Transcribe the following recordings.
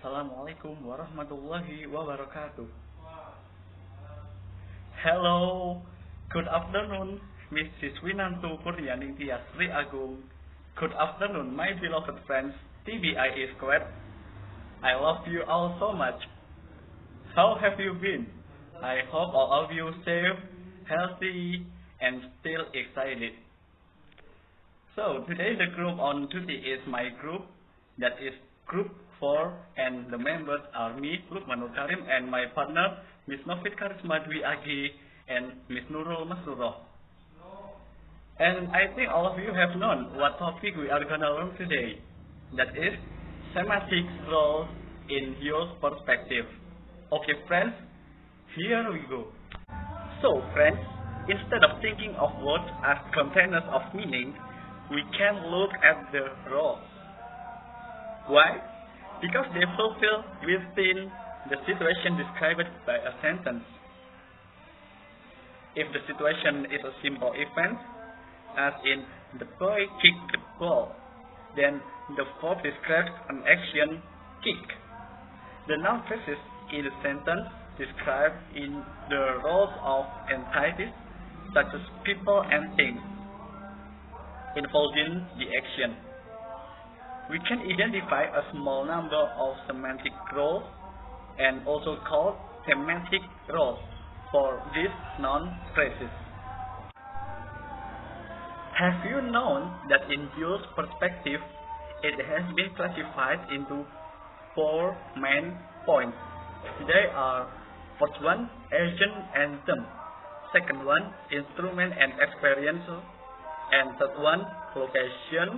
Assalamualaikum warahmatullahi wabarakatuh. Hello, good afternoon, Mrs. Winantu Kurnianingtyas Sri Agung. Good afternoon, my beloved friends, TBI Squared. I love you all so much. How have you been? I hope all of you safe, healthy, and still excited. So today the group on duty is my group, that is group 4, and the members are me, Lukmanul Karim, and my partner, Miss Novit Karisma Dwi Agi, and Miss Nurul Masruroh. And I think all of you have known what topic we are gonna learn today, that is semantics roles in your perspective. Okay friends, here we go. So friends, instead of thinking of words as containers of meaning, we can look at the roles. Why? Because they fulfill within the situation described by a sentence. If the situation is a simple event, as in the boy kicked the ball, then the verb describes an action, kick. The noun phrases in the sentence describe in the roles of entities such as people and things involved in the action. We can identify a small number of semantic roles and also called semantic roles for these noun phrases. Have you known that in your perspective it has been classified into 4 main points? They are: first one, agent and term; second one, instrument and experience; and third one, location,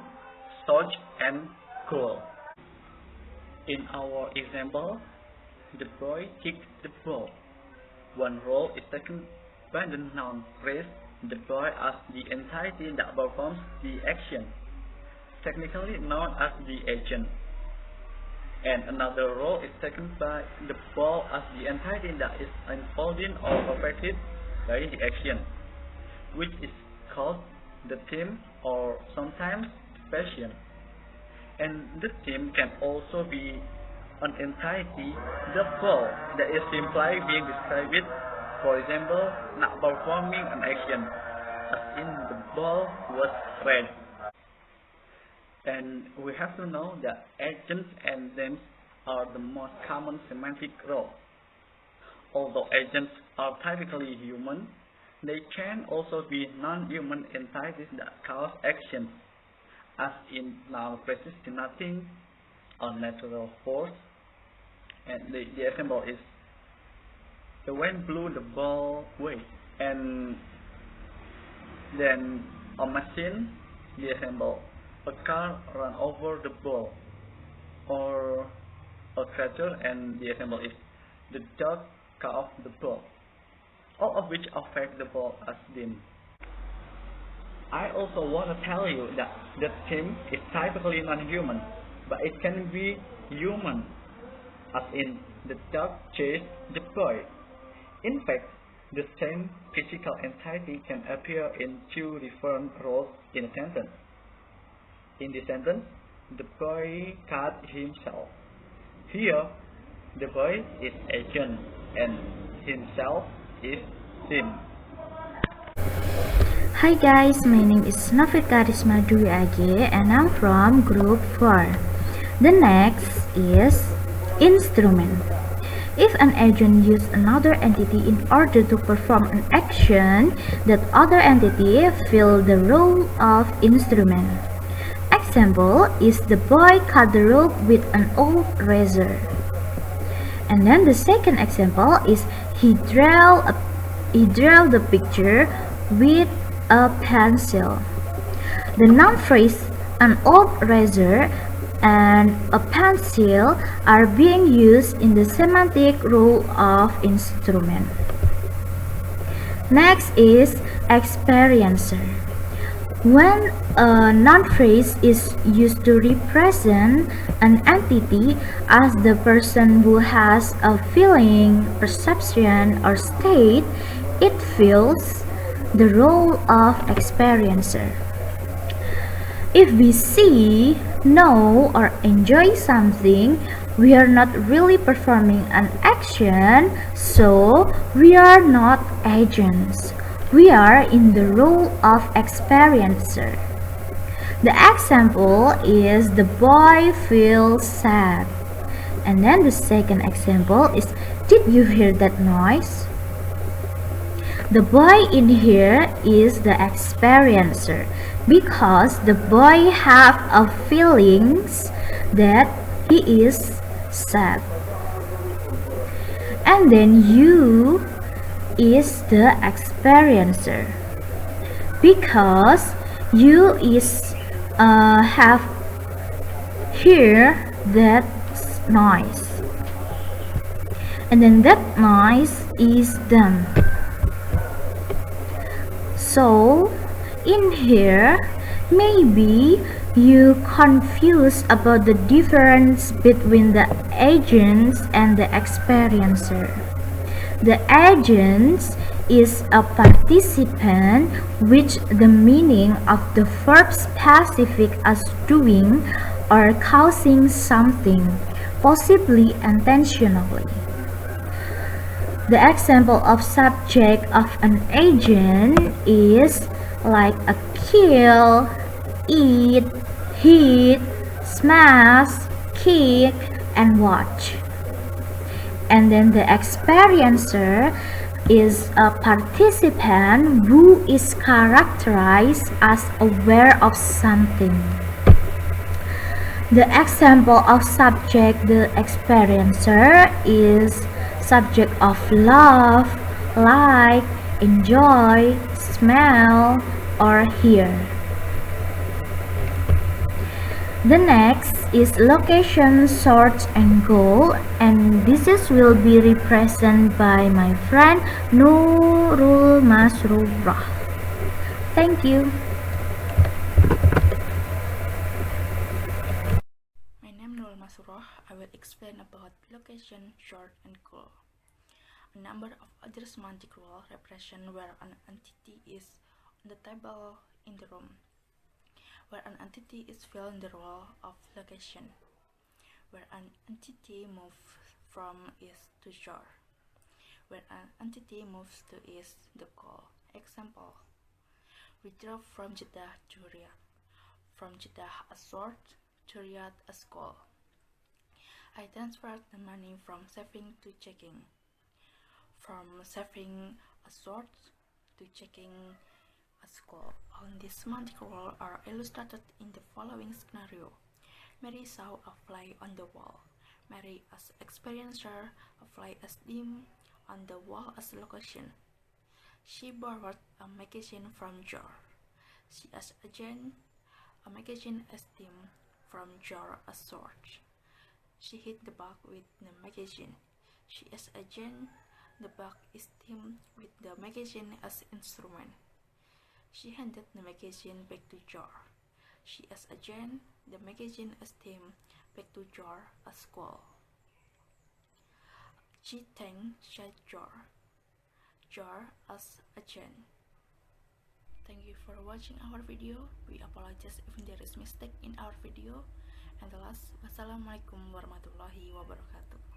source, and goal. In our example, the boy kicked the ball. One role is taken by the noun phrase the boy as the entity that performs the action, technically known as the agent. And another role is taken by the ball as the entity that is involved in or affected by the action, which is called the theme or sometimes patient. And the theme can also be an entity, the ball, that is simply being described, for example, not performing an action, as in the ball was red. And we have to know that agents and themes are the most common semantic roles. Although agents are typically human, they can also be non-human entities that cause action, as in noun phrases denoting a natural force. And the example is the wind blew the ball away. And then a machine, the example, a car ran over the ball. Or a creature, and the example is the dog cut off the ball. All of which affect the ball as dim. I also want to tell you that the theme is typically non-human, but it can be human, as in the dog chased the boy. In fact, the same physical entity can appear in 2 different roles in a sentence. In the sentence, the boy cut himself. Here, the boy is agent and himself is him. Hi guys, my name is Novit Karisma Dwi Agi and I'm from group 4. The next is instrument. If an agent uses another entity in order to perform an action, that other entity fills the role of instrument. Example is the boy cut the rope with an old razor. And then the second example is he drew the picture with a pencil. The noun phrase an old razor and a pencil are being used in the semantic role of instrument. Next is experiencer. When a noun phrase is used to represent an entity as the person who has a feeling, perception, or state, it fills the role of experiencer. If we see, know, or enjoy something, we are not really performing an action, so we are not agents. We are in the role of experiencer. The example is the boy feels sad. And then the second example is, did you hear that noise? The boy in here is the experiencer because the boy have a feelings that he is sad. And then you is the experiencer because you is have hear that noise, and then that noise is done. So in here maybe you confused about the difference between the agents and the experiencer. The agent is a participant, which the meaning of the verb specific as doing or causing something, possibly intentionally. The example of subject of an agent is like a kill, eat, hit, smash, kick, and watch. And then the experiencer is a participant who is characterized as aware of something. The example of subject, the experiencer, is subject of love, like, enjoy, smell, or hear. The next is location, source, and goal, and this will be represented by my friend Nurul Masrurah. Thank you. My name is Nurul Masrurah. I will explain about location, source, and goal. A number of other semantic rules represent where an entity is on the table in the room, where an entity is filling the role of location, where an entity moves from east to shore, where an entity moves to east, the goal. Example: we drove from Jeddah to Riyadh, from Jeddah a source to Riyadh a goal. I transferred the money from saving to checking, from saving a source to checking a goal. All these semantic rules are illustrated in the following scenario. Mary saw a fly on the wall. Mary as experiencer, a fly as dim, on the wall as location. She borrowed a magazine from jar. She as agent, a magazine as dim, from jar as source. She hit the bug with the magazine. She as agent, the bug is dim with the magazine as instrument. She handed the magazine back to jar. She as agent, the magazine as dim, back to jar as goal. She thanked jar as agent. Thank you for watching our video. We apologize if there is mistake in our video. And the last, wassalamualaikum warahmatullahi wabarakatuh.